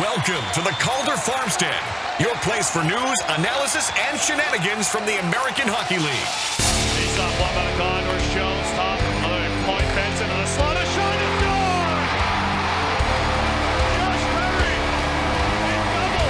Welcome to the Calder Farmstead, your place for news, analysis, and shenanigans from the American Hockey League. Face off one by the Condors, Jones, top, other point, Benson to the slot, a shot is gone! Josh Perry, in double,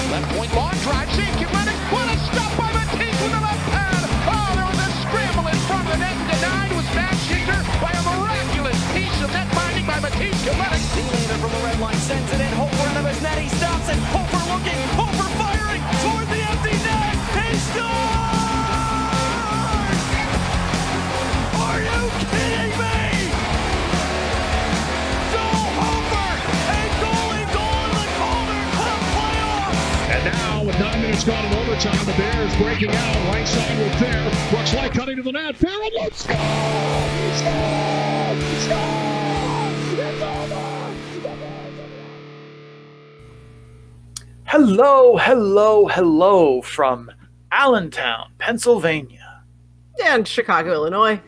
left point, long drive, save, Kinetic, what a stop by Matisse with the left pad! Oh, there was a scramble in front of the net, denied was Matt Schichter by a miraculous piece of net binding by Matisse Kinetic. Leader from the red line sends it in, Hofer into his net, he stops it, Hofer looking, Hofer firing, toward the empty net, he scores! Are you kidding me? Joel Hofer, a goalie goal in the Calder Cup playoffs! And now, with 9 minutes gone in overtime, the Bears breaking out. Right side with Fair. Brooks Light cutting to the net. Fair and let's go! It's over! Hello from Allentown, Pennsylvania. And Chicago, Illinois.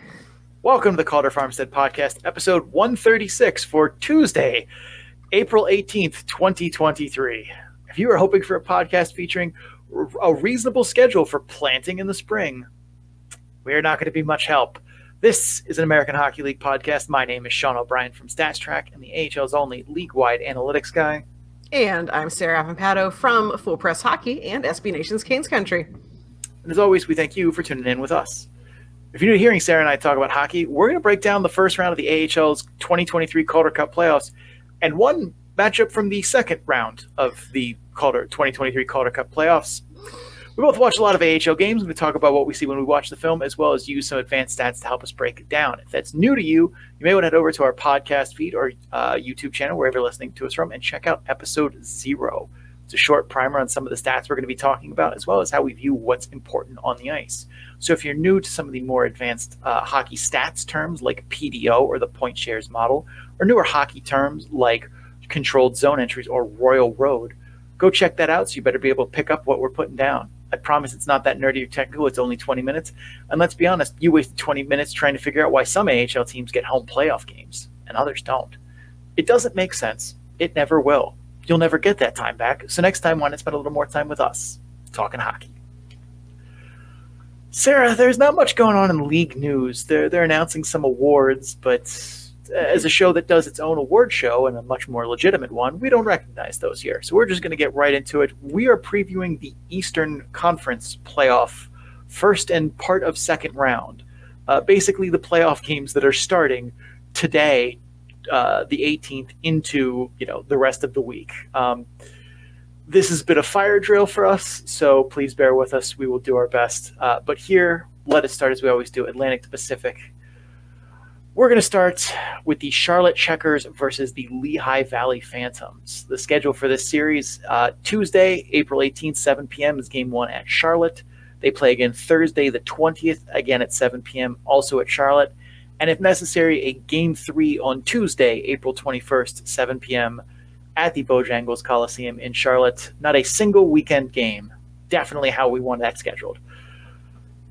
Welcome to the Calder Farmstead Podcast, episode 136 for Tuesday, April 18th, 2023. If you are hoping for a podcast featuring a reasonable schedule for planting in the spring, we are not going to be much help. This is an American Hockey League podcast. My name is Sean O'Brien from StatsTrack and the AHL's only league-wide analytics guy. And I'm Sarah Avampato from Full Press Hockey and SB Nation's Canes Country. And as always, we thank you for tuning in with us. If you're new to hearing Sarah and I talk about hockey, we're going to break down the first round of the AHL's 2023 Calder Cup playoffs and one matchup from the second round of the 2023 Calder Cup playoffs. We both watch a lot of AHL games. We're going to talk about what we see when we watch the film, as well as use some advanced stats to help us break it down. If that's new to you, you may want to head over to our podcast feed or YouTube channel, wherever you're listening to us from, and check out episode 0. It's a short primer on some of the stats we're going to be talking about, as well as how we view what's important on the ice. So if you're new to some of the more advanced hockey stats terms like PDO or the point shares model, or newer hockey terms like controlled zone entries or Royal Road, go check that out, so you better be able to pick up what we're putting down. I promise it's not that nerdy or technical. It's only 20 minutes. And let's be honest, you wasted 20 minutes trying to figure out why some AHL teams get home playoff games and others don't. It doesn't make sense. It never will. You'll never get that time back. So next time, why not spend a little more time with us talking hockey? Sarah, there's not much going on in league news. They're announcing some awards, but as a show that does its own award show and a much more legitimate one, we don't recognize those here. So we're just going to get right into it. We are previewing the Eastern Conference playoff first and part of second round. Basically the playoff games that are starting today, the 18th, into the rest of the week. This has been a fire drill for us, so please bear with us. We will do our best. But here, let us start as we always do, Atlantic to Pacific. We're going to start with the Charlotte Checkers versus the Lehigh Valley Phantoms. The schedule for this series, Tuesday, April 18th, 7 p.m. is Game 1 at Charlotte. They play again Thursday, the 20th, again at 7 p.m., also at Charlotte. And if necessary, a Game 3 on Tuesday, April 21st, 7 p.m. at the Bojangles Coliseum in Charlotte. Not a single weekend game. Definitely how we want that scheduled.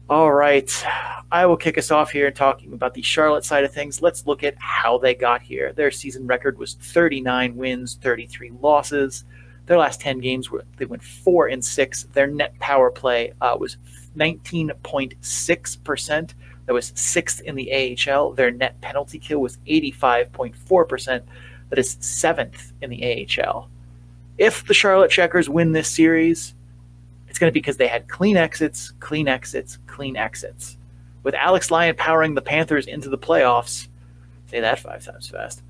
All right, I will kick us off here talking about the Charlotte side of things. Let's look at how they got here. Their season record was 39 wins, 33 losses. Their last 10 games, they went 4-6. Their net power play was 19.6%. That was 6th in the AHL. Their net penalty kill was 85.4%. That is 7th in the AHL. If the Charlotte Checkers win this series, it's going to be because they had clean exits, clean exits, clean exits. With Alex Lyon powering the Panthers into the playoffs, say that 5 times fast,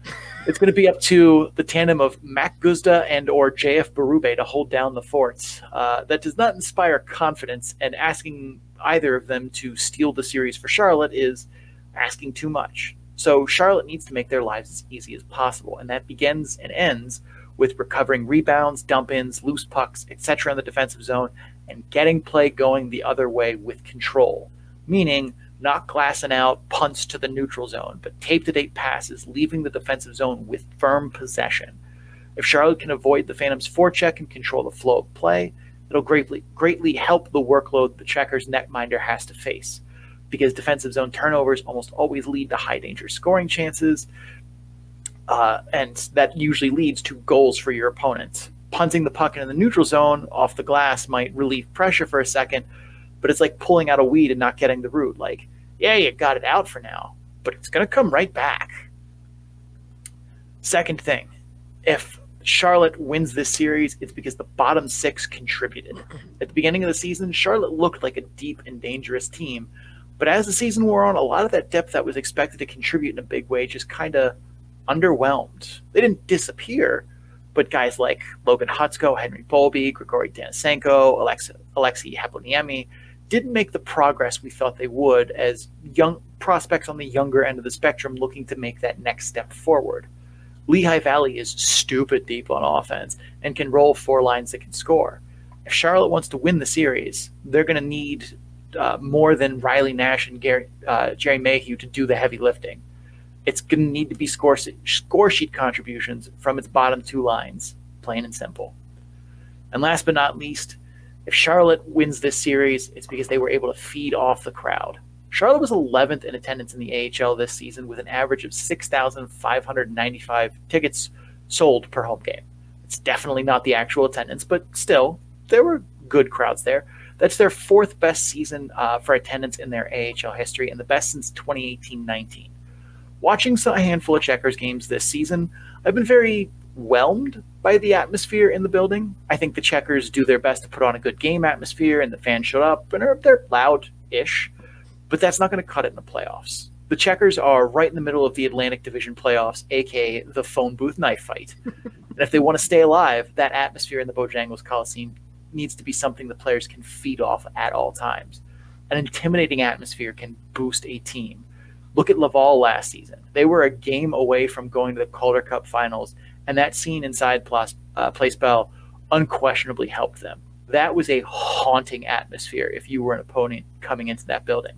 it's going to be up to the tandem of Mac Guzda and or JF Berube to hold down the forts. That does not inspire confidence, and asking either of them to steal the series for Charlotte is asking too much. So Charlotte needs to make their lives as easy as possible, and that begins and ends with recovering rebounds, dump-ins, loose pucks, etc. in the defensive zone, and getting play going the other way with control, meaning not glassing out punts to the neutral zone, but tape-to-tape passes, leaving the defensive zone with firm possession. If Charlotte can avoid the Phantoms' forecheck and control the flow of play, it'll greatly help the workload the Checkers' netminder has to face. because defensive zone turnovers almost always lead to high danger scoring chances. And that usually leads to goals for your opponent. Punting the puck in the neutral zone off the glass might relieve pressure for a second, but it's like pulling out a weed and not getting the root. Like, yeah, you got it out for now, but it's going to come right back. Second thing, if Charlotte wins this series, it's because the bottom six contributed. At the beginning of the season, Charlotte looked like a deep and dangerous team, but as the season wore on, a lot of that depth that was expected to contribute in a big way just kind of underwhelmed. They didn't disappear, but guys like Logan Hutsko, Henry Bolby, Grigory Denisenko, Alexei Habloniemi didn't make the progress we thought they would as young prospects on the younger end of the spectrum looking to make that next step forward. Lehigh Valley is stupid deep on offense and can roll four lines that can score. If Charlotte wants to win the series, they're going to need more than Riley Nash and Jerry Mayhew to do the heavy lifting. It's going to need to be score sheet contributions from its bottom two lines, plain and simple. And last but not least, if Charlotte wins this series, it's because they were able to feed off the crowd. Charlotte was 11th in attendance in the AHL this season with an average of 6,595 tickets sold per home game. It's definitely not the actual attendance, but still, there were good crowds there. That's their fourth best season for attendance in their AHL history and the best since 2018-19. Watching a handful of Checkers games this season, I've been very whelmed by the atmosphere in the building. I think the Checkers do their best to put on a good game atmosphere and the fans showed up and they're loud-ish, but that's not going to cut it in the playoffs. The Checkers are right in the middle of the Atlantic Division playoffs, aka the phone booth knife fight. And if they want to stay alive, that atmosphere in the Bojangles Coliseum needs to be something the players can feed off at all times. An intimidating atmosphere can boost a team. Look at Laval last season. They were a game away from going to the Calder Cup finals, and that scene inside Place Bell unquestionably helped them. That was a haunting atmosphere if you were an opponent coming into that building.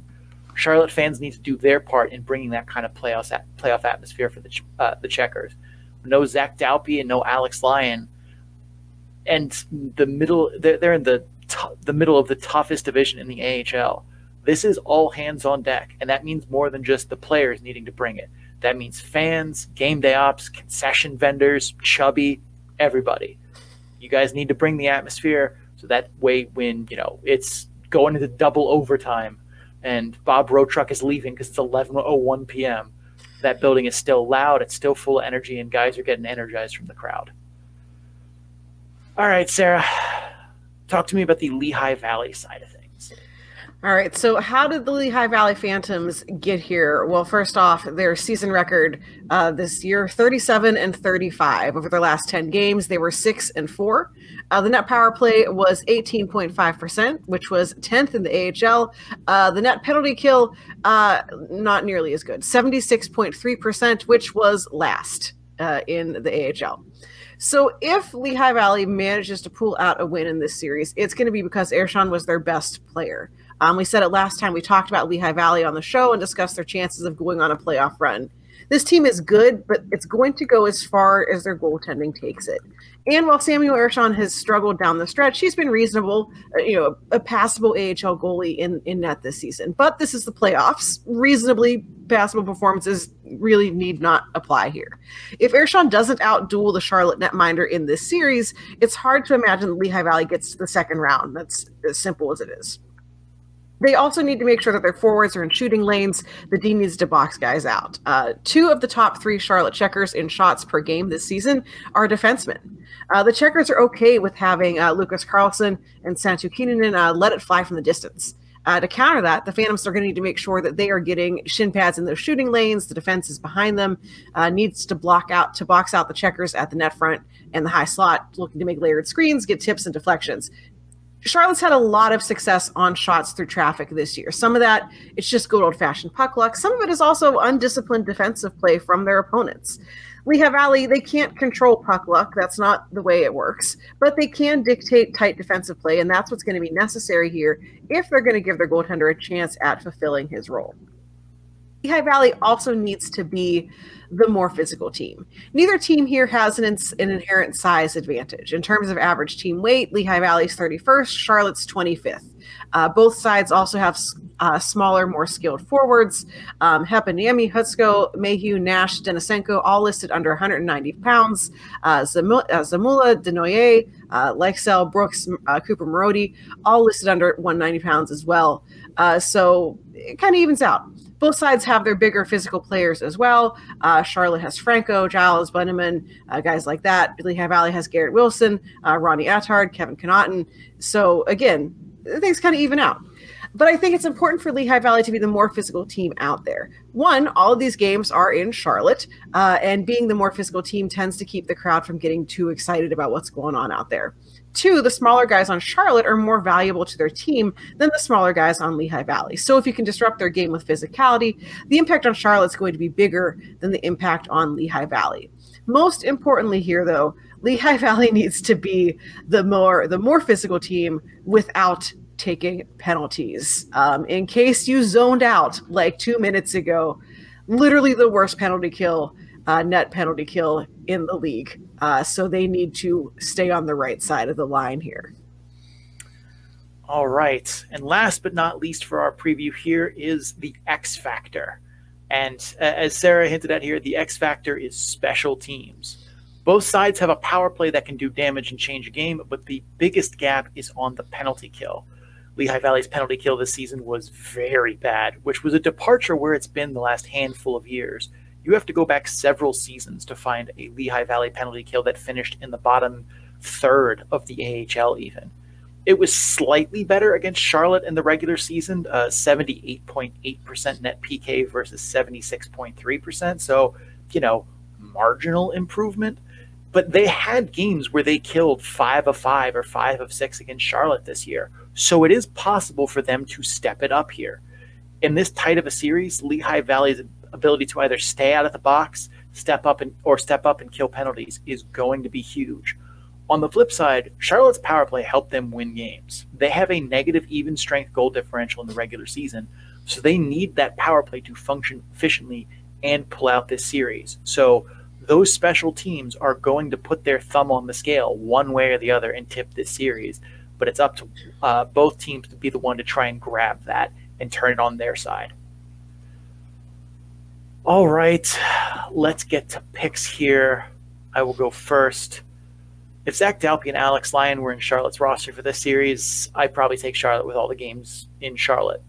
Charlotte fans need to do their part in bringing that kind of playoff atmosphere for the Checkers. No Zach Dalpe and no Alex Lyon, and they're in the middle of the toughest division in the AHL. This is all hands on deck, and that means more than just the players needing to bring it. That means fans, game day ops, concession vendors, Chubby, everybody. You guys need to bring the atmosphere so that way when it's going into double overtime and Bob Roadtruck is leaving because it's 11:01 p.m., that building is still loud, it's still full of energy, and guys are getting energized from the crowd. All right, Sarah, talk to me about the Lehigh Valley side of things. All right, so how did the Lehigh Valley Phantoms get here? Well, first off, their season record this year, 37-35. Over their last 10 games, they were 6-4. The net power play was 18.5%, which was 10th in the AHL. The net penalty kill, not nearly as good, 76.3%, which was last in the AHL. So if Lehigh Valley manages to pull out a win in this series, it's going to be because Ershon was their best player. We said it last time we talked about Lehigh Valley on the show and discussed their chances of going on a playoff run. This team is good, but it's going to go as far as their goaltending takes it. And while Samuel Ershon has struggled down the stretch, he's been reasonable, a passable AHL goalie in net this season. But this is the playoffs. Reasonably passable performances really need not apply here. If Ershon doesn't outduel the Charlotte netminder in this series, it's hard to imagine Lehigh Valley gets to the second round. That's as simple as it is. They also need to make sure that their forwards are in shooting lanes. The D needs to box guys out. Two of the top three Charlotte Checkers in shots per game this season are defensemen. The Checkers are okay with having Lucas Carlson and Santu Kinnunen let it fly from the distance. To counter that, the Phantoms are going to need to make sure that they are getting shin pads in those shooting lanes. The defense is behind them, needs to box out the Checkers at the net front and the high slot, looking to make layered screens, get tips and deflections. Charlotte's had a lot of success on shots through traffic this year. Some of that, it's just good old-fashioned puck luck. Some of it is also undisciplined defensive play from their opponents. Lehigh Valley, they can't control puck luck. That's not the way it works. But they can dictate tight defensive play, and that's what's going to be necessary here if they're going to give their goaltender a chance at fulfilling his role. Lehigh Valley also needs to be the more physical team. Neither team here has an inherent size advantage. In terms of average team weight, Lehigh Valley's 31st, Charlotte's 25th. Both sides also have smaller, more skilled forwards. Hepaniemi, Hutsko, Mayhew, Nash, Denisenko, all listed under 190 pounds. Zamula, Denoyer, Leixel, Brooks, Cooper Marody, all listed under 190 pounds as well. So it kind of evens out. Both sides have their bigger physical players as well. Charlotte has Franco, Giles, Bunneman, guys like that. Lehigh Valley has Garrett Wilson, Ronnie Attard, Kevin Connaughton. So again, things kind of even out. But I think it's important for Lehigh Valley to be the more physical team out there. One, all of these games are in Charlotte, and being the more physical team tends to keep the crowd from getting too excited about what's going on out there. Two, the smaller guys on Charlotte are more valuable to their team than the smaller guys on Lehigh Valley. So if you can disrupt their game with physicality, the impact on Charlotte is going to be bigger than the impact on Lehigh Valley. Most importantly here, though, Lehigh Valley needs to be the more physical team without taking penalties. In case you zoned out like 2 minutes ago, literally the worst penalty kill, net penalty kill in the league. So they need to stay on the right side of the line here. All right. And last but not least for our preview here is the X Factor. And as Sarah hinted at here, the X Factor is special teams. Both sides have a power play that can do damage and change a game, but the biggest gap is on the penalty kill. Lehigh Valley's penalty kill this season was very bad, which was a departure where it's been the last handful of years. You have to go back several seasons to find a Lehigh Valley penalty kill that finished in the bottom third of the AHL even. It was slightly better against Charlotte in the regular season, 78.8% net PK versus 76.3%. So, marginal improvement. But they had games where they killed 5 of 5 or 5 of 6 against Charlotte this year. So it is possible for them to step it up here. In this tight of a series, Lehigh Valley's ability to either stay out of the box, step up and kill penalties is going to be huge. On the flip side, Charlotte's power play helped them win games. They have a negative even strength goal differential in the regular season, so they need that power play to function efficiently and pull out this series. So those special teams are going to put their thumb on the scale one way or the other and tip this series, but it's up to both teams to be the one to try and grab that and turn it on their side. All right, let's get to picks here. I will go first. If Zach Dalpe and Alex Lyon were in Charlotte's roster for this series, I'd probably take Charlotte with all the games in Charlotte.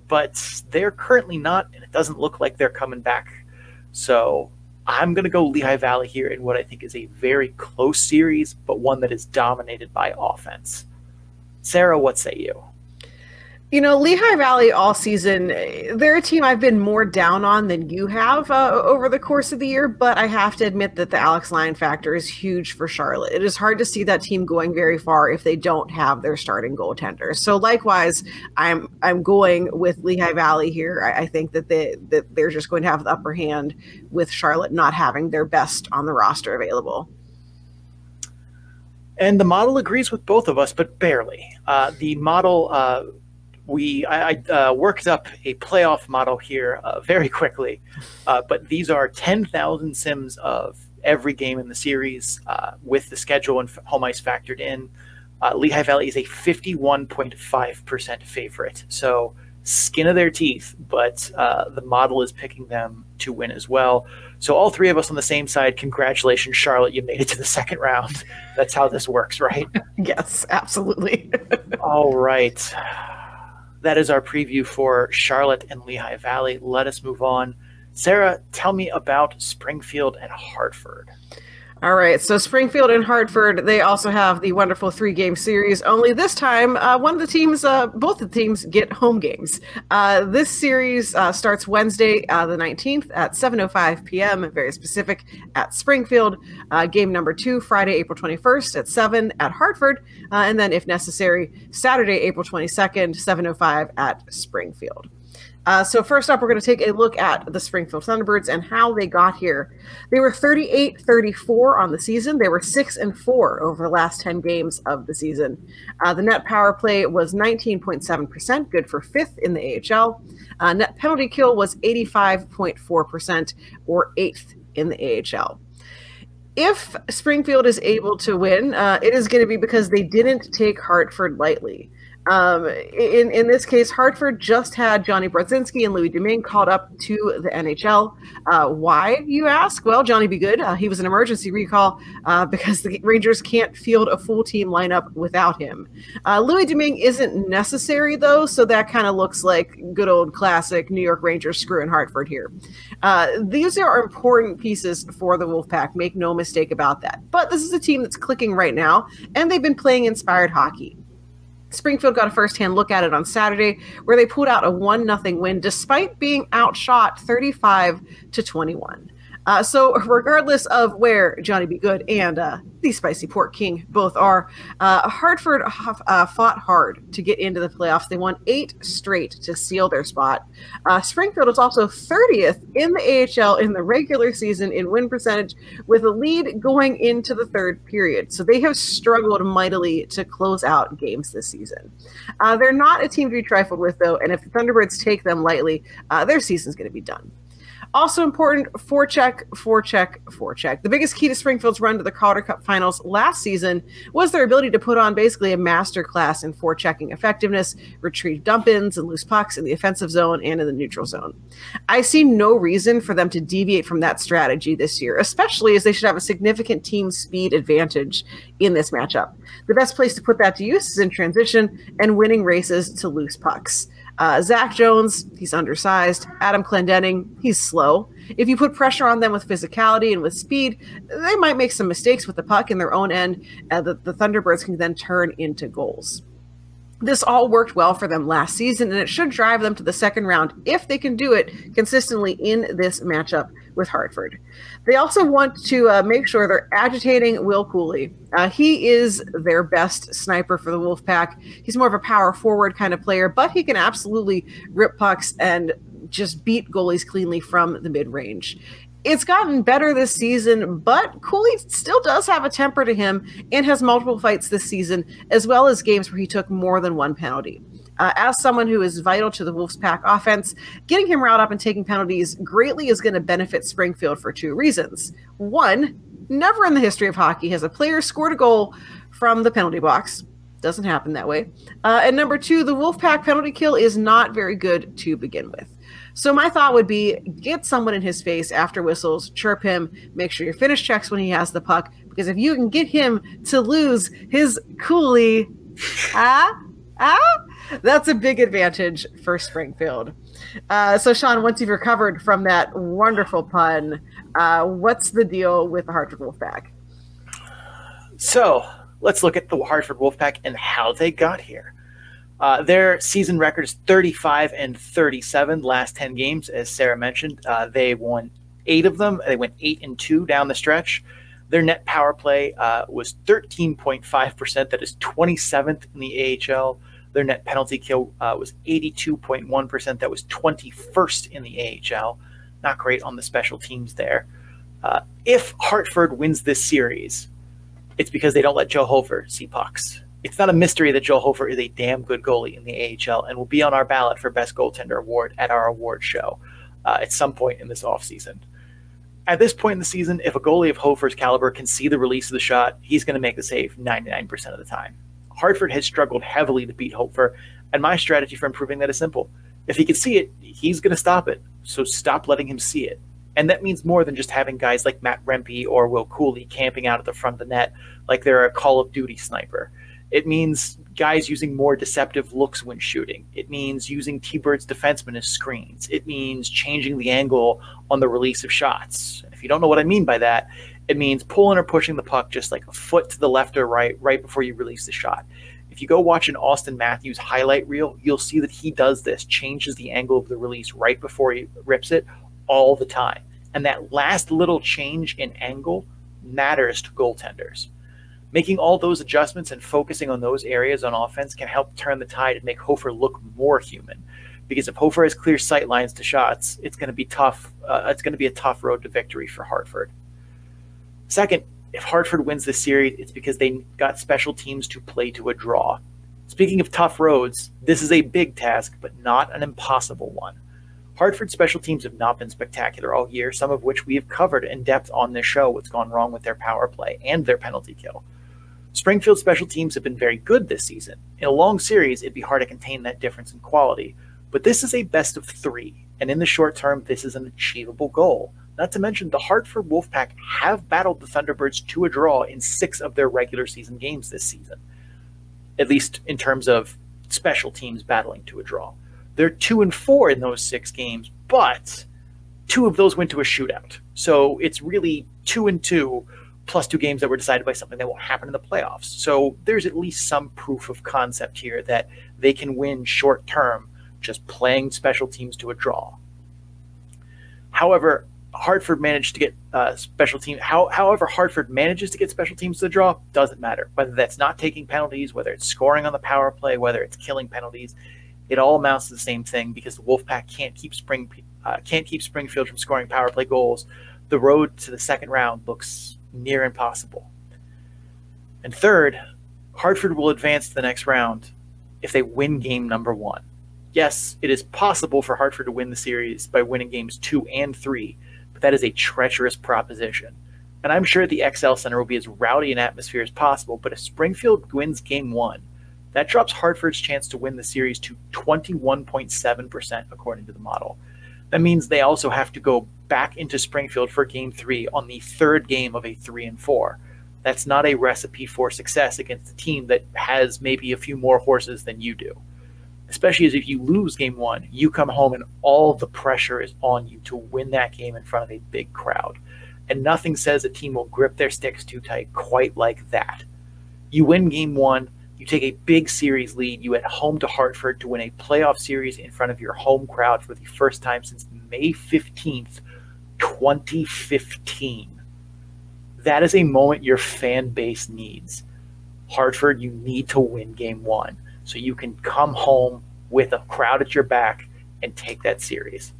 But they're currently not, and it doesn't look like they're coming back. So I'm going to go Lehigh Valley here in what I think is a very close series, but one that is dominated by offense. Sarah, what say you? Lehigh Valley all season, they're a team I've been more down on than you have over the course of the year, but I have to admit that the Alex Lyon factor is huge for Charlotte. It is hard to see that team going very far if they don't have their starting goaltender. So likewise, I'm going with Lehigh Valley here. I think that they're just going to have the upper hand with Charlotte not having their best on the roster available. And the model agrees with both of us, but barely. The model... I worked up a playoff model here very quickly, but these are 10,000 sims of every game in the series with the schedule and home ice factored in. Lehigh Valley is a 51.5% favorite, so skin of their teeth, but the model is picking them to win as well. So all three of us on the same side, congratulations, Charlotte, you made it to the second round. That's how this works, right? Yes, absolutely. All right. That is our preview for Charlotte and Lehigh Valley. Let us move on. Sarah, tell me about Springfield and Hartford. All right, so Springfield and Hartford, they also have the wonderful 3-game series, only this time both the teams get home games. This series starts Wednesday the 19th at 7:05 p.m., very specific, at Springfield. Game number 2, Friday, April 21st at 7 at Hartford, and then if necessary, Saturday, April 22nd, 7:05 at Springfield. So first up, we're going to take a look at the Springfield Thunderbirds and how they got here. They were 38-34 on the season. They were 6-4 over the last 10 games of the season. The net power play was 19.7%, good for 5th in the AHL. Net penalty kill was 85.4%, or 8th in the AHL. If Springfield is able to win, it is going to be because they didn't take Hartford lightly. In this case, Hartford just had Johnny Brodzinski and Louis Domingue called up to the NHL. Why, you ask? Well, Johnny Be Good, he was an emergency recall because the Rangers can't field a full team lineup without him. Louis Domingue isn't necessary, though, so that kind of looks like good old classic New York Rangers screwing Hartford here. These are important pieces for the Wolfpack, make no mistake about that. But this is a team that's clicking right now, and they've been playing inspired hockey. Springfield got a first-hand look at it on Saturday, where they pulled out a 1-0 win despite being outshot 35-21. So regardless of where Johnny Be Good and the Spicy Pork King both are, Hartford fought hard to get into the playoffs. They won 8 straight to seal their spot. Springfield is also 30th in the AHL in the regular season in win percentage, with a lead going into the third period. So they have struggled mightily to close out games this season. They're not a team to be trifled with, though, and if the Thunderbirds take them lightly, their season's going to be done. Also important, forecheck. The biggest key to Springfield's run to the Calder Cup finals last season was their ability to put on basically a masterclass in forechecking effectiveness, retrieve dump-ins and loose pucks in the offensive zone and in the neutral zone. I see no reason for them to deviate from that strategy this year, especially as they should have a significant team speed advantage in this matchup. The best place to put that to use is in transition and winning races to loose pucks. Zach Jones, he's undersized. Adam Clendenning, he's slow. If you put pressure on them with physicality and with speed, they might make some mistakes with the puck in their own end that the Thunderbirds can then turn into goals. This all worked well for them last season, and it should drive them to the second round if they can do it consistently in this matchup with Hartford. They also want to make sure they're agitating Will Cooley. He is their best sniper for the Wolfpack. He's more of a power forward kind of player, but he can absolutely rip pucks and just beat goalies cleanly from the mid-range. It's gotten better this season, but Cooley still does have a temper to him and has multiple fights this season, as well as games where he took more than one penalty. As someone who is vital to the Wolfpack offense, getting him riled up and taking penalties greatly is going to benefit Springfield for 2 reasons. One, never in the history of hockey has a player scored a goal from the penalty box. Doesn't happen that way. And number 2, the Wolfpack penalty kill is not very good to begin with. So my thought would be, get someone in his face after whistles, chirp him, make sure your finish checks when he has the puck, because if you can get him to lose his Cooley, that's a big advantage for Springfield. So Sean, once you've recovered from that wonderful pun, what's the deal with the Hartford Wolfpack? So let's look at the Hartford Wolfpack and how they got here. Their season record is 35-37 last 10 games, as Sarah mentioned. They won 8 of them. They went 8-2 down the stretch. Their net power play was 13.5%. That is 27th in the AHL. Their net penalty kill was 82.1%. That was 21st in the AHL. Not great on the special teams there. If Hartford wins this series, it's because they don't let Joe Hofer see pucks. It's not a mystery that Joe Hofer is a damn good goalie in the AHL and will be on our ballot for Best Goaltender Award at our award show at some point in this offseason. At this point in the season, if a goalie of Hofer's caliber can see the release of the shot, he's going to make the save 99% of the time. Hartford has struggled heavily to beat Hofer, and my strategy for improving that is simple. If he can see it, he's going to stop it, so stop letting him see it. And that means more than just having guys like Matt Rempe or Will Cooley camping out at the front of the net like they're a Call of Duty sniper. It means guys using more deceptive looks when shooting. It means using T-Bird's defensemen as screens. It means changing the angle on the release of shots. And if you don't know what I mean by that, it means pulling or pushing the puck just like a foot to the left or right before you release the shot. If you go watch an Austin Matthews highlight reel, you'll see that he does this, changes the angle of the release right before he rips it all the time. And that last little change in angle matters to goaltenders. Making all those adjustments and focusing on those areas on offense can help turn the tide and make Hofer look more human. Because if Hofer has clear sight lines to shots, it's going to be tough. It's going to be a tough road to victory for Hartford. Second, if Hartford wins this series, it's because they got special teams to play to a draw. Speaking of tough roads, this is a big task, but not an impossible one. Hartford special teams have not been spectacular all year, some of which we have covered in depth on this show, what's gone wrong with their power play and their penalty kill. Springfield special teams have been very good this season. In a long series, it'd be hard to contain that difference in quality. But this is a best of 3, and in the short term, this is an achievable goal. Not to mention, the Hartford Wolf Pack have battled the Thunderbirds to a draw in 6 of their regular season games this season, at least in terms of special teams battling to a draw. They're 2-4 in those 6 games, but 2 of those went to a shootout. So it's really 2-2 plus 2 games that were decided by something that won't happen in the playoffs. So there's at least some proof of concept here that they can win short term just playing special teams to a draw. However, Hartford managed to get However, Hartford manages to get special teams to the draw doesn't matter. Whether that's not taking penalties, whether it's scoring on the power play, whether it's killing penalties, it all amounts to the same thing because the Wolfpack can't keep Springfield from scoring power play goals. The road to the second round looks near impossible. And third, Hartford will advance to the next round if they win game number 1. Yes, it is possible for Hartford to win the series by winning games 2 and 3, but that is a treacherous proposition. And I'm sure the XL Center will be as rowdy an atmosphere as possible, but if Springfield wins game 1, that drops Hartford's chance to win the series to 21.7% according to the model. That means they also have to go back into Springfield for game 3 on the 3rd game of a 3-4. That's not a recipe for success against a team that has maybe a few more horses than you do. Especially as if you lose game 1, you come home and all the pressure is on you to win that game in front of a big crowd. And nothing says a team will grip their sticks too tight quite like that. You win game 1, you take a big series lead, you head home to Hartford to win a playoff series in front of your home crowd for the first time since May 15th, 2015. That is a moment your fan base needs. Hartford, you need to win game 1 so you can come home with a crowd at your back and take that series.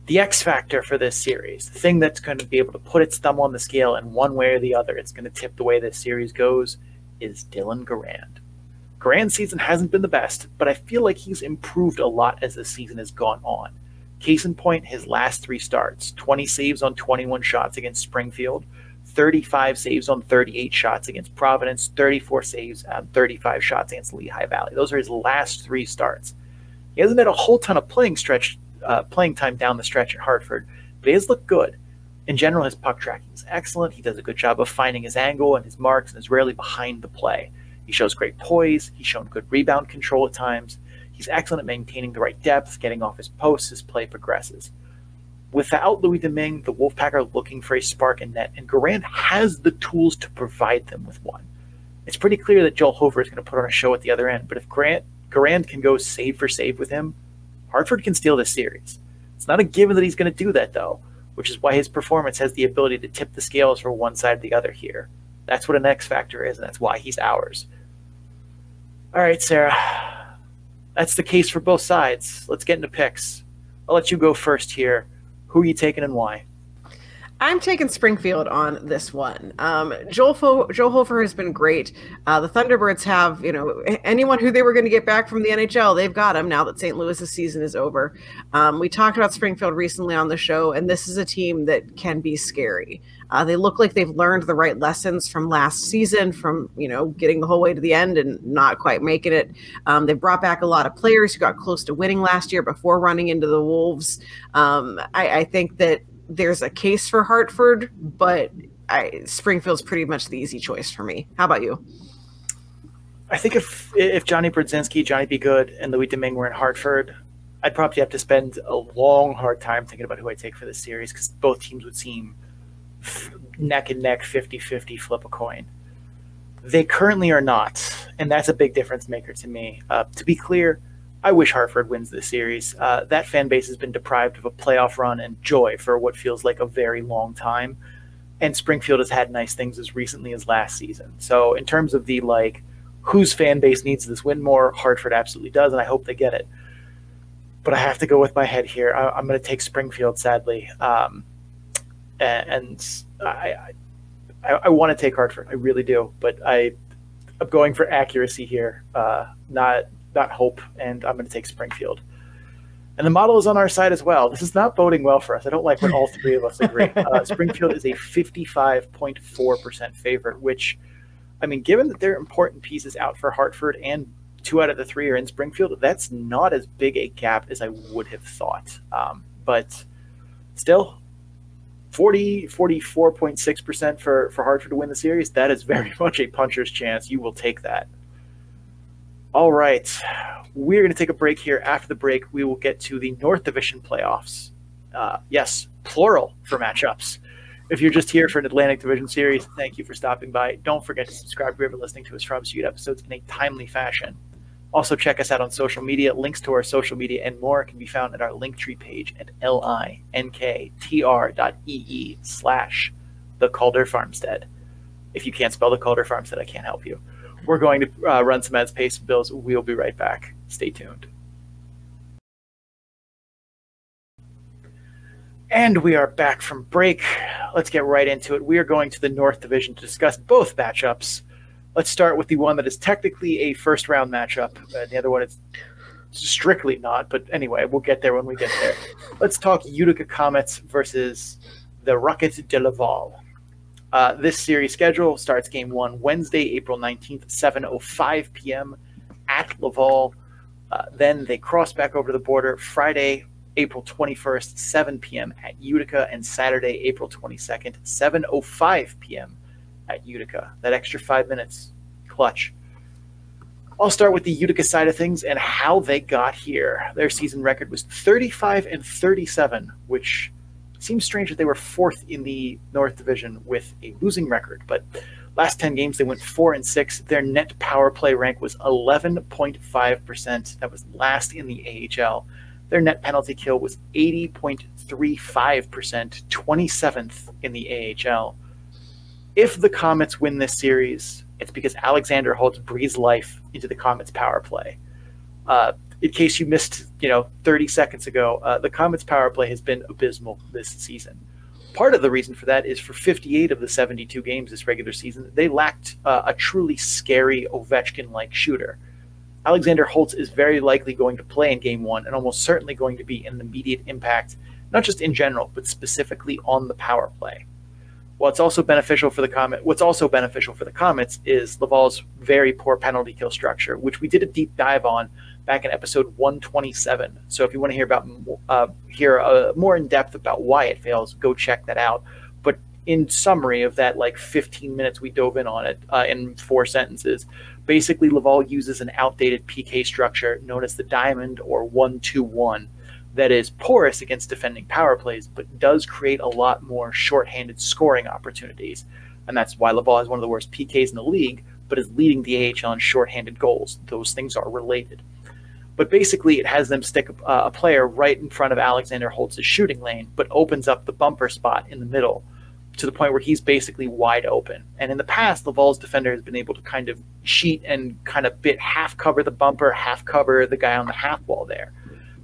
The X factor for this series, the thing that's going to be able to put its thumb on the scale in one way or the other, it's going to tip the way this series goes, is Dylan Garand. Garand's season hasn't been the best, but I feel like he's improved a lot as the season has gone on. Case in point, his last 3 starts, 20 saves on 21 shots against Springfield, 35 saves on 38 shots against Providence, 34 saves on 35 shots against Lehigh Valley. Those are his last 3 starts. He hasn't had a whole ton of playing time down the stretch at Hartford, but he has looked good. In general, his puck tracking is excellent. He does a good job of finding his angle and his marks and is rarely behind the play. He shows great poise. He's shown good rebound control at times. He's excellent at maintaining the right depth, getting off his posts as play progresses. Without Louis Domingue, the Wolfpack are looking for a spark in net, and Garand has the tools to provide them with one. It's pretty clear that Joel Hofer is going to put on a show at the other end, but if Garand can go save for save with him, Hartford can steal this series. It's not a given that he's going to do that, though, which is why his performance has the ability to tip the scales for one side or the other here. That's what an X factor is, and that's why he's ours. All right, Sarah. That's the case for both sides. Let's get into picks. I'll let you go first here. Who are you taking and why? I'm taking Springfield on this one. Joel Hofer has been great. The Thunderbirds have, anyone who they were going to get back from the NHL, they've got him now that St. Louis's season is over. We talked about Springfield recently on the show, and this is a team that can be scary. They look like they've learned the right lessons from last season, from, getting the whole way to the end and not quite making it. They brought back a lot of players who got close to winning last year before running into the Wolves. I think that there's a case for Hartford, but Springfield's pretty much the easy choice for me. How about you? I think if Johnny Brodzinski, Johnny B. Good, and Louis Domingue were in Hartford, I'd probably have to spend a long, hard time thinking about who I take for this series because both teams would seem neck and neck, 50-50, flip a coin. They currently are not, and that's a big difference maker to me. To be clear, I wish Hartford wins this series. That fan base has been deprived of a playoff run and joy for what feels like a very long time. And Springfield has had nice things as recently as last season. So in terms of the whose fan base needs this win more, Hartford absolutely does, and I hope they get it. But I have to go with my head here. I'm going to take Springfield, sadly. And I want to take Hartford. I really do. But I'm going for accuracy here, not hope, and I'm going to take Springfield. And the model is on our side as well. This is not boding well for us. I don't like when all three of us agree. Springfield is a 55.4% favorite, which I mean, given that there are important pieces out for Hartford and 2 out of the 3 are in Springfield, that's not as big a gap as I would have thought. But still, 44.6% for Hartford to win the series, that is very much a puncher's chance. You will take that. All right. We're going to take a break here. After the break, we will get to the North Division playoffs. Yes, plural for matchups. If you're just here for an Atlantic Division series, thank you for stopping by. Don't forget to subscribe wherever you're listening to us from so you get episodes in a timely fashion. Also, check us out on social media. Links to our social media and more can be found at our Linktree page at linktr.ee/the Calder Farmstead. If you can't spell the Calder Farmstead, I can't help you. We're going to run some ads, pay some bills. We'll be right back. Stay tuned. And we are back from break. Let's get right into it. We are going to the North Division to discuss both matchups. Let's start with the one that is technically a first-round matchup. The other one is strictly not, but anyway, we'll get there when we get there. Let's talk Utica Comets versus the Rocket de Laval. This series schedule starts Game 1 Wednesday, April 19th, 7:05 p.m. at Laval. Then they cross back over the border Friday, April 21st, 7 p.m. at Utica, and Saturday, April 22nd, 7:05 p.m. at Utica. That extra 5 minutes, clutch. I'll start with the Utica side of things and how they got here. Their season record was 35-37, which seems strange that they were 4th in the North Division with a losing record, but last 10 games they went 4-6. Their net power play rank was 11.5%. That was last in the AHL. Their net penalty kill was 80.35%, 27th in the AHL. If the Comets win this series, it's because Alexander Holtz breathes life into the Comets power play. In case you missed, 30 seconds ago, the Comets power play has been abysmal this season. Part of the reason for that is for 58 of the 72 games this regular season, they lacked a truly scary Ovechkin-like shooter. Alexander Holtz is very likely going to play in Game 1 and almost certainly going to be an immediate impact, not just in general, but specifically on the power play. What's also beneficial for the Comets is Laval's very poor penalty kill structure, which we did a deep dive on back in episode 127. So if you want to hear more in depth about why it fails, go check that out. But in summary of that 15 minutes we dove in on it in 4 sentences, basically Laval uses an outdated PK structure known as the diamond or 1-2-1 that is porous against defending power plays, but does create a lot more shorthanded scoring opportunities. And that's why Laval has one of the worst PKs in the league, but is leading the AHL in shorthanded goals. Those things are related. But basically, it has them stick a player right in front of Alexander Holtz's shooting lane, but opens up the bumper spot in the middle to the point where he's basically wide open. And in the past, Laval's defender has been able to kind of cheat and kind of half cover the bumper, half cover the guy on the half wall there.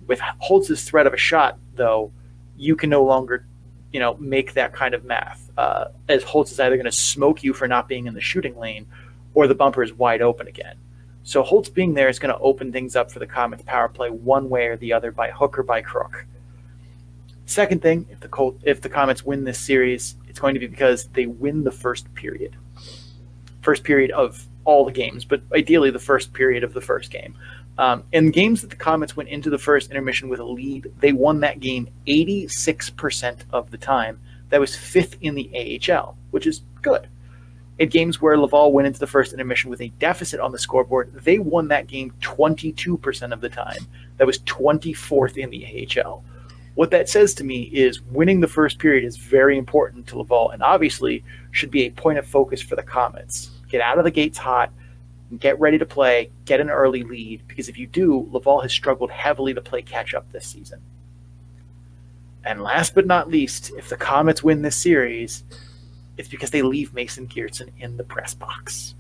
With Holtz's threat of a shot, though, you can no longer, make that kind of math, as Holtz is either going to smoke you for not being in the shooting lane, or the bumper is wide open again. So Holtz being there is going to open things up for the Comets power play one way or the other, by hook or by crook. Second thing, if the Comets win this series, it's going to be because they win the first period. First period of all the games, but ideally the first period of the first game. In games that the Comets went into the first intermission with a lead, they won that game 86% of the time. That was 5th in the AHL, which is good. In games where Laval went into the first intermission with a deficit on the scoreboard, they won that game 22% of the time. That was 24th in the AHL. What that says to me is winning the first period is very important to Laval and obviously should be a point of focus for the Comets. Get out of the gates hot, get ready to play, get an early lead, because if you do, Laval has struggled heavily to play catch-up this season. And last but not least, if the Comets win this series, it's because they leave Mason Geertsen in the press box.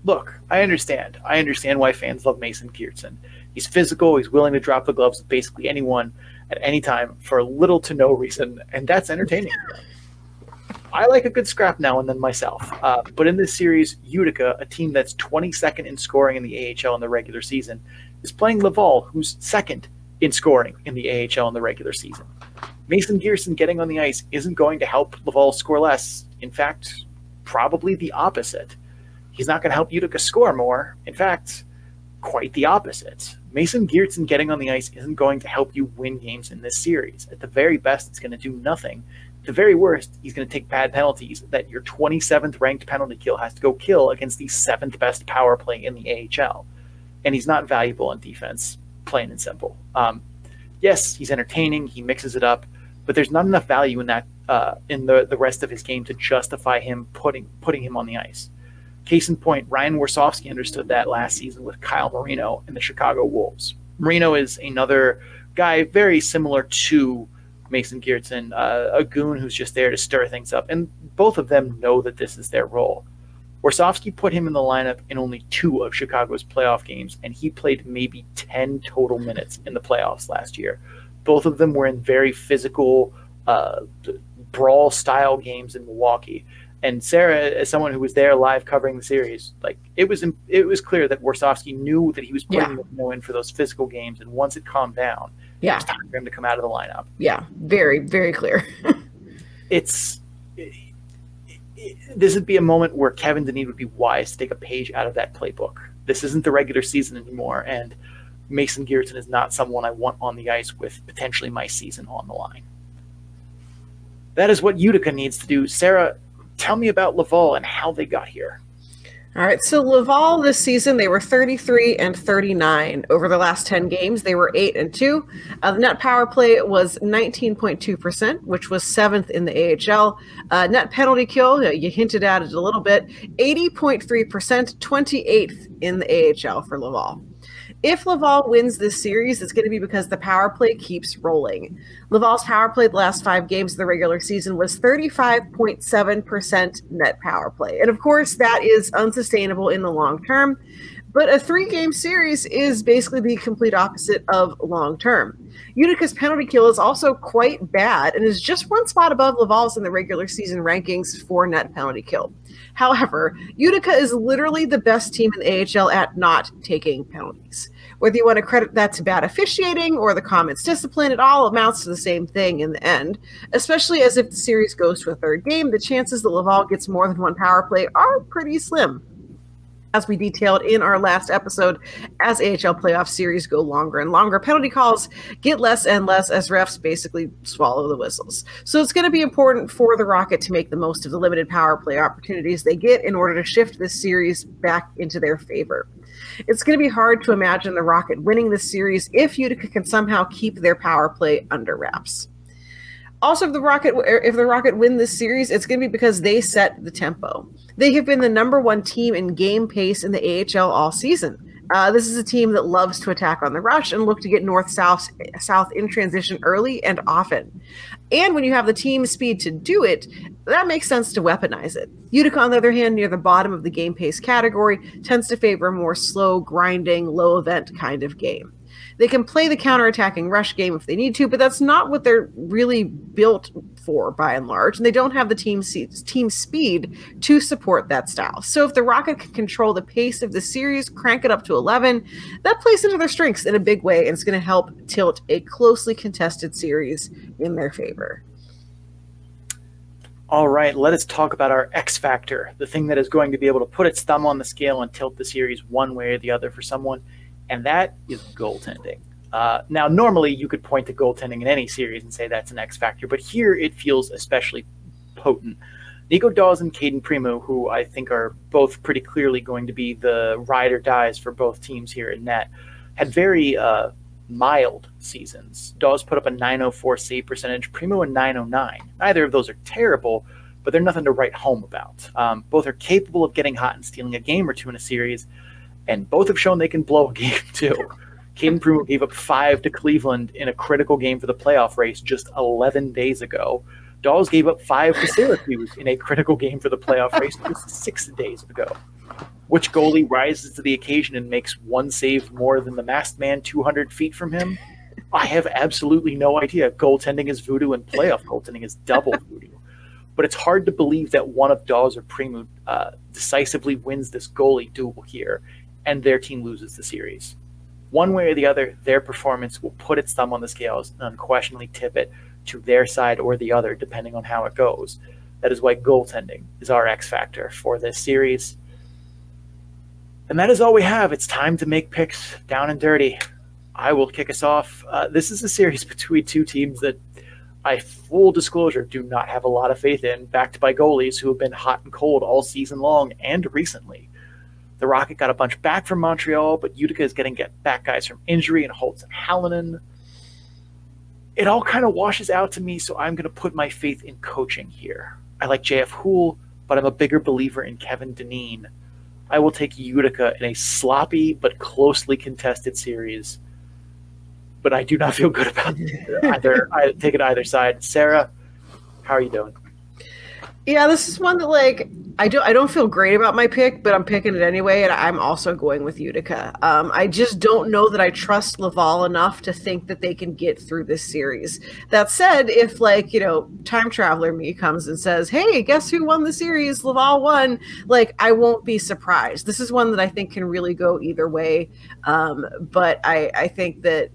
Look, I understand. I understand why fans love Mason Geertsen. He's physical, he's willing to drop the gloves with basically anyone at any time for little to no reason, and that's entertaining. I like a good scrap now and then myself. But in this series, Utica, a team that's 22nd in scoring in the AHL in the regular season, is playing Laval, who's 2nd in scoring in the AHL in the regular season. Mason Geertsen getting on the ice isn't going to help Laval score less. In fact, probably the opposite. He's not going to help Utica score more. In fact, quite the opposite. Mason Geertsen getting on the ice isn't going to help you win games in this series. At the very best, it's going to do nothing. At the very worst, he's going to take bad penalties that your 27th ranked penalty kill has to go kill against the 7th best power play in the AHL. And he's not valuable on defense, plain and simple. Yes, he's entertaining, he mixes it up, but there's not enough value in that in the rest of his game to justify him putting him on the ice. Case in point, Ryan Warsofsky understood that last season with Kyle Marino and the Chicago Wolves. Marino is another guy very similar to Mason Geertsen, a goon who's just there to stir things up, and both of them know that this is their role. Warsofsky put him in the lineup in only 2 of Chicago's playoff games, and he played maybe 10 total minutes in the playoffs last year. Both of them were in very physical, brawl-style games in Milwaukee. And Sarah, as someone who was there live covering the series, like it was clear that Warsofsky knew that he was putting Marino in for those physical games, and once it calmed down, it was time for him to come out of the lineup. Yeah, very, very clear. This would be a moment where Kevin Dineen would be wise to take a page out of that playbook. This isn't the regular season anymore, and Mason Geertsen is not someone I want on the ice with potentially my season on the line. That is what Utica needs to do. Sarah, tell me about Laval and how they got here. All right, so Laval this season, they were 33-39. Over the last 10 games, they were 8-2. The net power play was 19.2%, which was 7th in the AHL. Net penalty kill, you hinted at it a little bit, 80.3%, 28th in the AHL for Laval. If Laval wins this series, it's going to be because the power play keeps rolling. Laval's power play the last 5 games of the regular season was 35.7% net power play. And of course, that is unsustainable in the long term. But a 3-game series is basically the complete opposite of long term. Utica's penalty kill is also quite bad and is just 1 spot above Laval's in the regular season rankings for net penalty kill. However, Utica is literally the best team in the AHL at not taking penalties. Whether you want to credit that to bad officiating or the Comets' discipline, it all amounts to the same thing in the end. Especially as if the series goes to a 3rd game, the chances that Laval gets more than 1 power play are pretty slim. As we detailed in our last episode, as AHL playoff series go longer and longer, penalty calls get less and less as refs basically swallow the whistles. So it's going to be important for the Rocket to make the most of the limited power play opportunities they get in order to shift this series back into their favor. It's going to be hard to imagine the Rocket winning this series if Utica can somehow keep their power play under wraps. Also, if the Rocket win this series, it's going to be because they set the tempo. They have been the #1 team in game pace in the AHL all season. This is a team that loves to attack on the rush and look to get north-south in transition early and often. And when you have the team speed to do it, that makes sense to weaponize it. Utica, on the other hand, near the bottom of the game pace category, tends to favor a more slow, grinding, low-event kind of game. They can play the counterattacking rush game if they need to, but that's not what they're really built for by and large, and they don't have the team speed to support that style. So if the Rocket can control the pace of the series, crank it up to 11, that plays into their strengths in a big way, and it's going to help tilt a closely contested series in their favor. All right, let us talk about our X factor, the thing that is going to be able to put its thumb on the scale and tilt the series one way or the other for someone, and that is goaltending. Now, normally you could point to goaltending in any series and say that's an X factor, but here it feels especially potent. Nico Dawes and Caden Primo, who I think are both pretty clearly going to be the ride or dies for both teams here at net, had very mild seasons. Dawes put up a .904 save percentage, Primo a .909. Neither of those are terrible, but they're nothing to write home about. Both are capable of getting hot and stealing a game or two in a series, and both have shown they can blow a game too. Caden Primo gave up 5 to Cleveland in a critical game for the playoff race just 11 days ago. Dawes gave up 5 to Syracuse in a critical game for the playoff race just 6 days ago. Which goalie rises to the occasion and makes 1 save more than the masked man 200 feet from him? I have absolutely no idea. Goaltending is voodoo and playoff goaltending is double voodoo. But it's hard to believe that one of Dawes or Primo decisively wins this goalie duel here, and their team loses the series. One way or the other, their performance will put its thumb on the scales and unquestionably tip it to their side or the other, depending on how it goes. That is why goaltending is our X factor for this series. And that is all we have. It's time to make picks down and dirty. I will kick us off. This is a series between two teams that I, full disclosure, do not have a lot of faith in, backed by goalies who have been hot and cold all season long and recently. The Rocket got a bunch back from Montreal, but Utica is getting back guys from injury and Holtz and Hallinan. It all kind of washes out to me, so I'm going to put my faith in coaching here. I like J.F. Houle, but I'm a bigger believer in Kevin Dineen. I will take Utica in a sloppy but closely contested series. But I do not feel good about taking either side. Sarah, how are you doing? Yeah, this is one that, like, I don't feel great about my pick, but I'm picking it anyway, and I'm also going with Utica. I just don't know that I trust Laval enough to think that they can get through this series. That said, if, like, time traveler me comes and says, hey, guess who won the series? Laval won. Like, I won't be surprised. This is one that I think can really go either way. But I think that,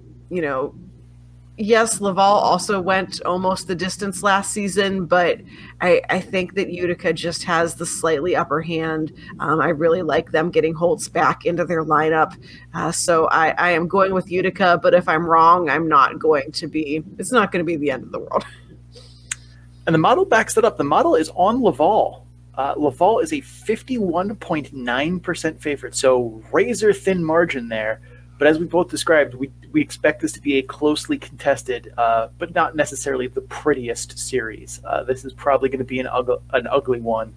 yes, Laval also went almost the distance last season, but I think that Utica just has the slightly upper hand. I really like them getting Holtz back into their lineup. So I am going with Utica, but if I'm wrong, it's not going to be the end of the world. And the model backs that up. The model is on Laval. Laval is a 51.9% favorite, so razor thin margin there. But as we both described, we expect this to be a closely contested, but not necessarily the prettiest series. This is probably going to be an ugly one.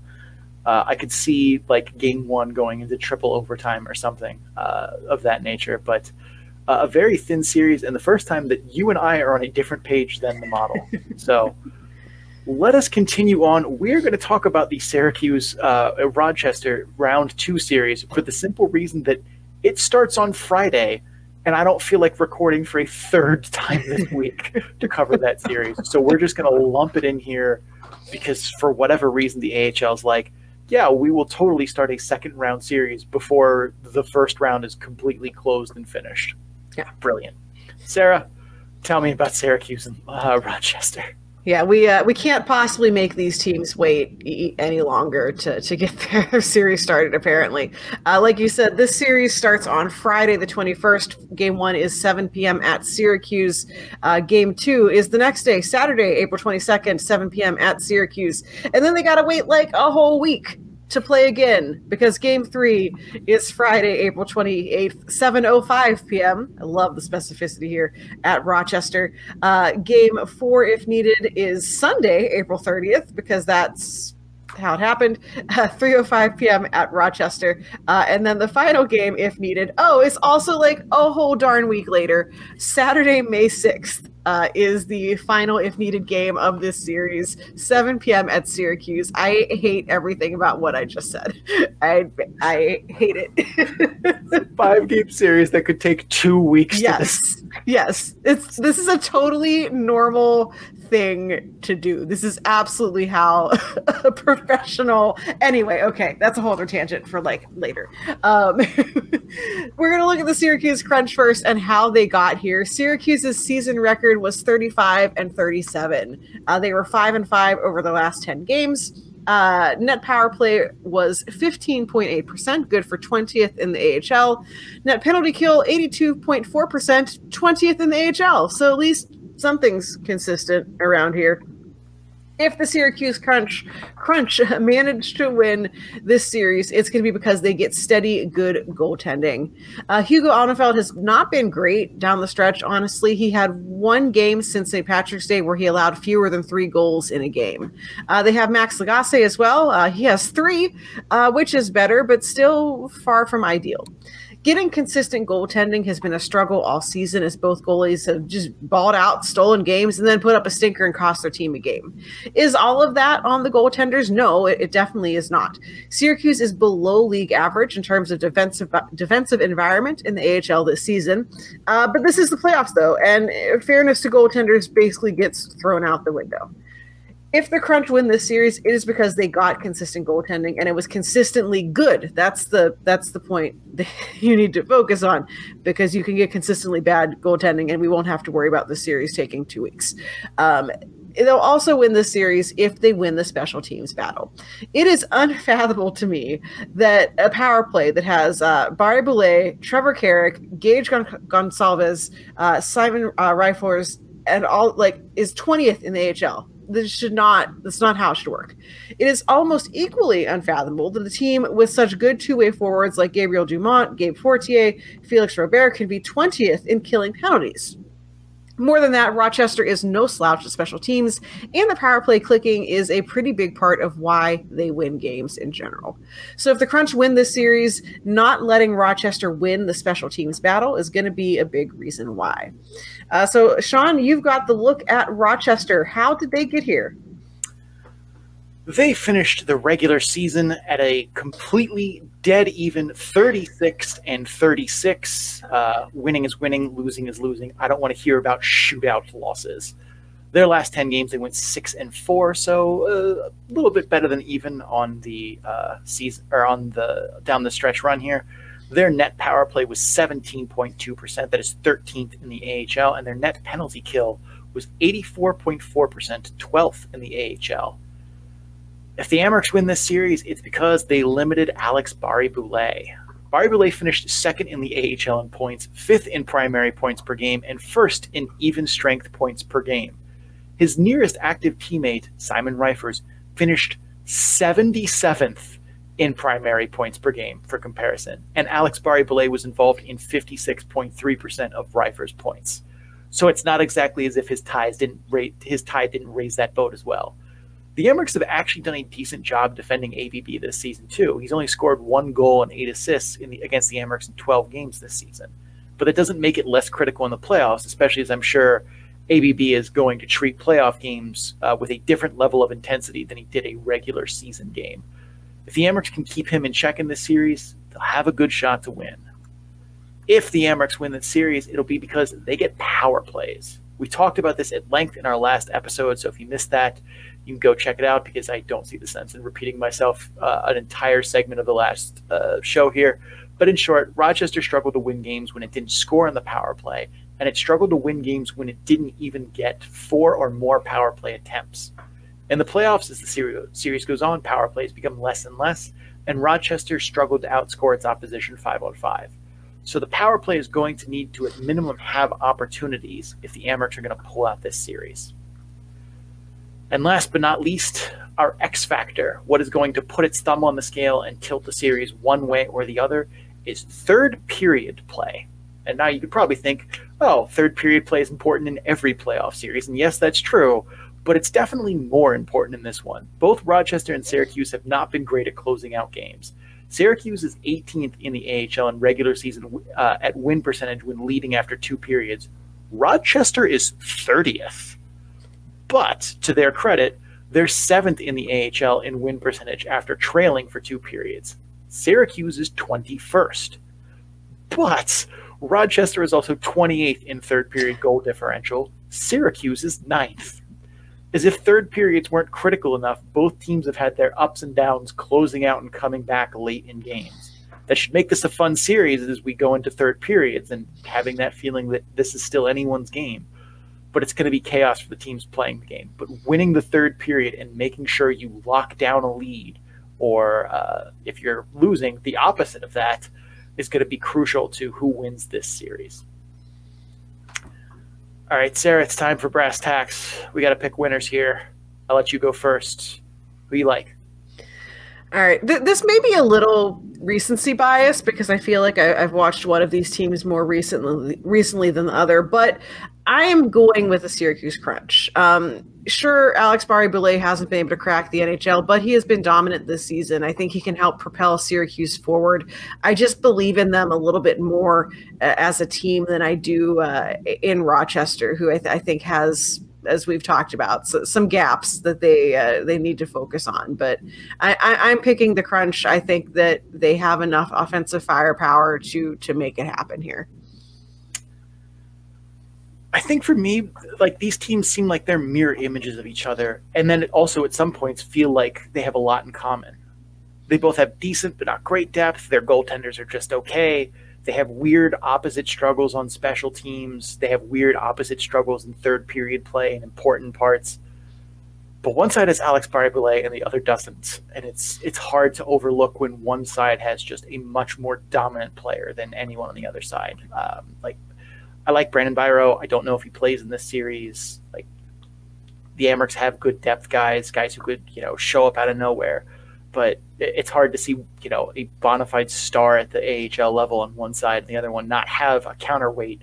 I could see like game one going into triple overtime or something of that nature. But a very thin series, and the first time that you and I are on a different page than the model. So let us continue on. We're going to talk about the Syracuse Rochester round 2 series for the simple reason that it starts on Friday, and I don't feel like recording for a third time this week to cover that series. So we're just going to lump it in here because for whatever reason the AHL is like, yeah, we will totally start a second round series before the first round is completely closed and finished. Yeah, brilliant. Sarah, tell me about Syracuse and Rochester. Yeah, we can't possibly make these teams wait any longer to get their series started, apparently. Like you said, this series starts on Friday the 21st. Game 1 is 7 p.m. at Syracuse. Game 2 is the next day, Saturday, April 22nd, 7 p.m. at Syracuse. And then they got to wait like a whole week to play again because Game 3 is Friday, April 28th, 7:05 p.m. I love the specificity here at Rochester. Game 4, if needed, is Sunday, April 30th, because that's how it happened, 3:05 p.m. at Rochester. And then the final game, if needed, it's also like a whole darn week later, Saturday, May 6th. Is the final, if needed, game of this series, 7 p.m. at Syracuse. I hate everything about what I just said. I hate it. It's a 5-game series that could take 2 weeks. Yes. This is a totally normal thing to do. This is absolutely how a professional. Anyway, okay, that's a whole other tangent for like later. We're gonna look at the Syracuse Crunch first and how they got here. Syracuse's season record was 35-37. They were 5-5 over the last 10 games. Net power play was 15.8%, good for 20th in the AHL. Net penalty kill 82.4%, 20th in the AHL. So at least something's consistent around here. If the Syracuse Crunch managed to win this series, it's going to be because they get steady, good goaltending. Hugo Onefeld has not been great down the stretch, honestly. He had one game since St. Patrick's Day where he allowed fewer than 3 goals in a game. They have Max Lagacé as well. He has 3, which is better, but still far from ideal. Getting consistent goaltending has been a struggle all season as both goalies have just balled out, stolen games, and then put up a stinker and cost their team a game. Is all of that on the goaltenders? No, it definitely is not. Syracuse is below league average in terms of defensive environment in the AHL this season. But this is the playoffs, though, and fairness to goaltenders basically gets thrown out the window. If the Crunch win this series, it is because they got consistent goaltending and it was consistently good. That's the point that you need to focus on, because you can get consistently bad goaltending and we won't have to worry about the series taking 2 weeks. they'll also win this series if they win the special teams battle. It is unfathomable to me that a power play that has Barry Boulay, Trevor Carrick, Gage Gonsalves, Simon Riflers, and all is 20th in the AHL. That's not how it should work. It is almost equally unfathomable that the team with such good two-way forwards like Gabriel Dumont, Gabe Fortier, Felix Robert can be 20th in killing penalties. More than that, Rochester is no slouch at special teams, and the power play clicking is a pretty big part of why they win games in general. So if the Crunch win this series, not letting Rochester win the special teams battle is going to be a big reason why. So, Sean, you've got the look at Rochester. How did they get here? They finished the regular season at a completely dead even 36-36. Winning is winning, losing is losing. I don't want to hear about shootout losses. Their last 10 games, they went 6-4, so a little bit better than even on the season or on the down the stretch run here. Their net power play was 17.2%. That is 13th in the AHL, and their net penalty kill was 84.4%, 12th in the AHL. If the Amerks win this series, it's because they limited Alex Barré-Boulet. Barré-Boulet finished second in the AHL in points, fifth in primary points per game, and first in even strength points per game. His nearest active teammate, Simon Rifers, finished 77th in primary points per game for comparison, and Alex Barré-Boulet was involved in 56.3% of Rifers' points. So it's not exactly as if his tie didn't raise that boat as well. The Amerks have actually done a decent job defending ABB this season, too. He's only scored 1 goal and 8 assists against the Amerks in 12 games this season. But that doesn't make it less critical in the playoffs, especially as I'm sure ABB is going to treat playoff games with a different level of intensity than he did a regular season game. If the Amerks can keep him in check in this series, they'll have a good shot to win. If the Amerks win this series, it'll be because they get power plays. We talked about this at length in our last episode, so if you missed that, you can go check it out because I don't see the sense in repeating myself an entire segment of the last show here. But in short, Rochester struggled to win games when it didn't score on the power play, and it struggled to win games when it didn't even get 4 or more power play attempts. In the playoffs, as the series goes on, power plays become less and less, and Rochester struggled to outscore its opposition 5-on-5. So the power play is going to need to, at minimum, have opportunities if the Amerks are going to pull out this series. And last but not least, our X factor, what is going to put its thumb on the scale and tilt the series one way or the other, is third period play. And now you could probably think, oh, third period play is important in every playoff series. And yes, that's true, but it's definitely more important in this one. Both Rochester and Syracuse have not been great at closing out games. Syracuse is 18th in the AHL in regular season at win percentage when leading after 2 periods. Rochester is 30th. But, to their credit, they're 7th in the AHL in win percentage after trailing for 2 periods. Syracuse is 21st. But Rochester is also 28th in third period goal differential. Syracuse is 9th. As if third periods weren't critical enough, both teams have had their ups and downs closing out and coming back late in games. That should make this a fun series as we go into third periods and having that feeling that this is still anyone's game. But it's going to be chaos for the teams playing the game. But winning the third period and making sure you lock down a lead, or if you're losing, the opposite of that, is going to be crucial to who wins this series. All right, Sarah, it's time for brass tacks. We got to pick winners here. I'll let you go first. Who you like? All right. This may be a little recency bias because I feel like I've watched one of these teams more recently than the other, but I am going with the Syracuse Crunch. Sure, Alex Barré-Boulet hasn't been able to crack the NHL, but he has been dominant this season. I think he can help propel Syracuse forward. I just believe in them a little bit more as a team than I do in Rochester, who I think has, as we've talked about, some gaps that they need to focus on. But I'm picking the Crunch. I think that they have enough offensive firepower to make it happen here. I think for me, like, these teams seem like they're mirror images of each other, and then also at some points feel like they have a lot in common. They both have decent but not great depth. Their goaltenders are just okay. They have weird opposite struggles on special teams. They have weird opposite struggles in third period play and important parts. But one side has Alex Barré-Boulet and the other doesn't. And it's hard to overlook when one side has just a much more dominant player than anyone on the other side. I like Brandon Biro. I don't know if he plays in this series. Like, the Amerks have good depth guys who could, show up out of nowhere. But it's hard to see, a bona fide star at the AHL level on one side and the other one not have a counterweight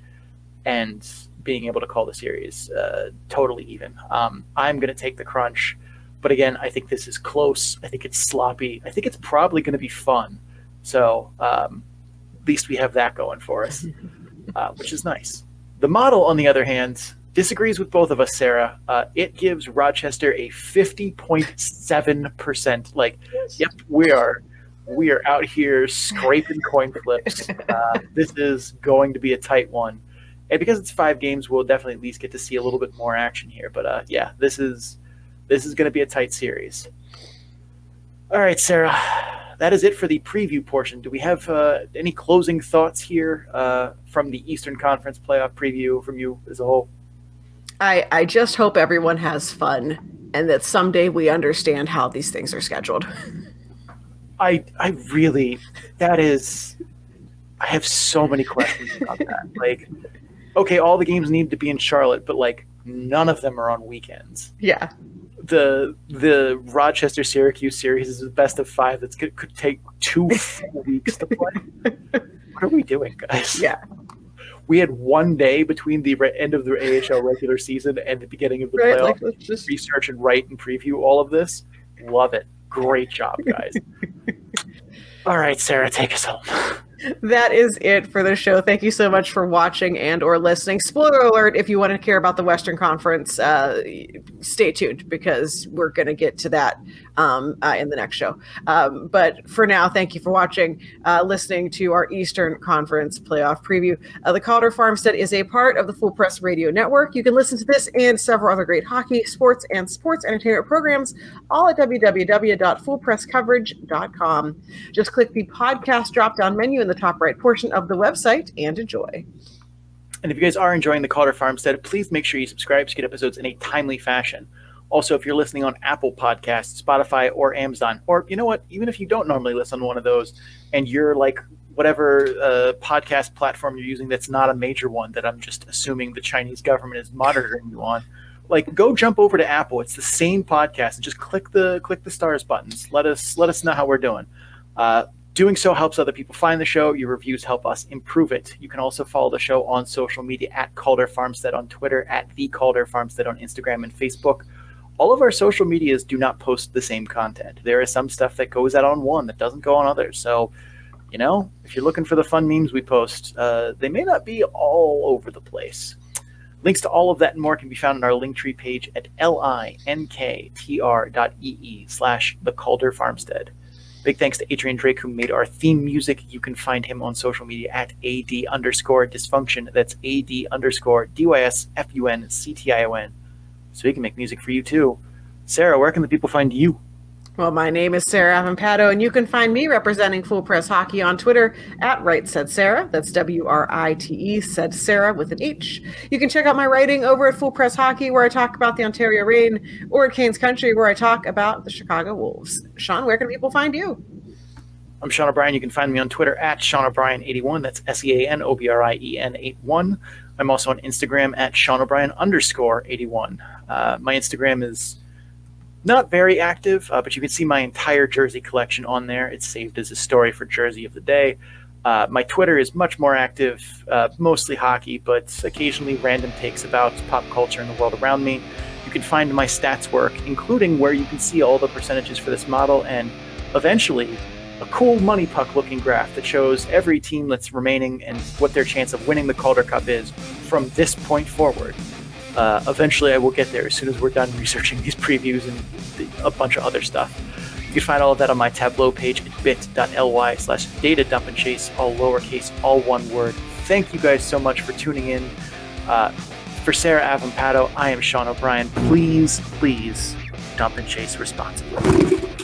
and being able to call the series totally even. I'm going to take the Crunch. But again, I think this is close. I think it's sloppy. I think it's probably going to be fun. So at least we have that going for us, which is nice. The model, on the other hand, disagrees with both of us, Sarah. It gives Rochester a 50.7%. Like, yep, we are out here scraping coin flips. This is going to be a tight one. And because it's 5 games, we'll definitely at least get to see a little bit more action here. But yeah, this is going to be a tight series. All right, Sarah, that is it for the preview portion. Do we have any closing thoughts here from the Eastern Conference playoff preview from you as a whole? I just hope everyone has fun and that someday we understand how these things are scheduled. I have so many questions about that. Like, okay, all the games need to be in Charlotte, but like none of them are on weekends. Yeah. The Rochester Syracuse series is the best of 5 that could take 2 full weeks to play. What are we doing, guys? Yeah. We had 1 day between the end of the AHL regular season and the beginning of the playoffs. Like, let's just research and write and preview all of this. Love it. Great job, guys. All right, Sarah, take us home. That is it for the show. Thank you so much for watching and or listening. Spoiler alert, if you want to care about the Western Conference, stay tuned because we're going to get to that in the next show. But for now, thank you for watching, listening to our Eastern Conference playoff preview. The Calder Farmstead is a part of the Full Press Radio Network. You can listen to this and several other great hockey, sports, and sports entertainment programs, all at www.fullpresscoverage.com. Just click the podcast drop-down menu in the top right portion of the website and enjoy. And if you guys are enjoying the Calder Farmstead, please make sure you subscribe to get episodes in a timely fashion. Also, if you're listening on Apple Podcasts, Spotify, or Amazon, or you know what, even if you don't normally listen on one of those and you're like whatever podcast platform you're using that's not a major one that I'm just assuming the Chinese government is monitoring you on, like go jump over to Apple. It's the same podcast and just click the stars buttons. Let us know how we're doing. Doing so helps other people find the show. Your reviews help us improve it. You can also follow the show on social media at Calder Farmstead on Twitter, at The Calder Farmstead on Instagram and Facebook. All of our social medias do not post the same content. There is some stuff that goes out on one that doesn't go on others. So, if you're looking for the fun memes we post, they may not be all over the place. Links to all of that and more can be found on our Linktree page at linktr.ee/The Calder Farmstead. Big thanks to Adrian Drake, who made our theme music. You can find him on social media at AD_dysfunction. That's AD_DYSFUNCTION. So he can make music for you too. Sarah, where can the people find you? Well, my name is Sarah Avampato, and you can find me representing Full Press Hockey on Twitter at Right Said Sarah. That's WRITE, said Sarah with an H. You can check out my writing over at Full Press Hockey, where I talk about the Ontario Reign, or at Canes Country, where I talk about the Chicago Wolves. Sean, where can people find you? I'm Sean O'Brien. You can find me on Twitter at Sean O'Brien81. That's SeanObrien 81. I'm also on Instagram at Sean O'Brien_81. My Instagram is not very active, but you can see my entire jersey collection on there. It's saved as a story for Jersey of the Day. My Twitter is much more active, mostly hockey, but occasionally random takes about pop culture and the world around me. You can find my stats work, including where you can see all the percentages for this model, and eventually a cool money puck looking graph that shows every team that's remaining and what their chance of winning the Calder Cup is from this point forward. Eventually I will get there as soon as we're done researching these previews and a bunch of other stuff. You can find all of that on my Tableau page at bit.ly/datadump-and-chase, all lowercase, all one word. Thank you guys so much for tuning in. For Sarah Avampato, I am Sean O'Brien. Please, please dump and chase responsibly.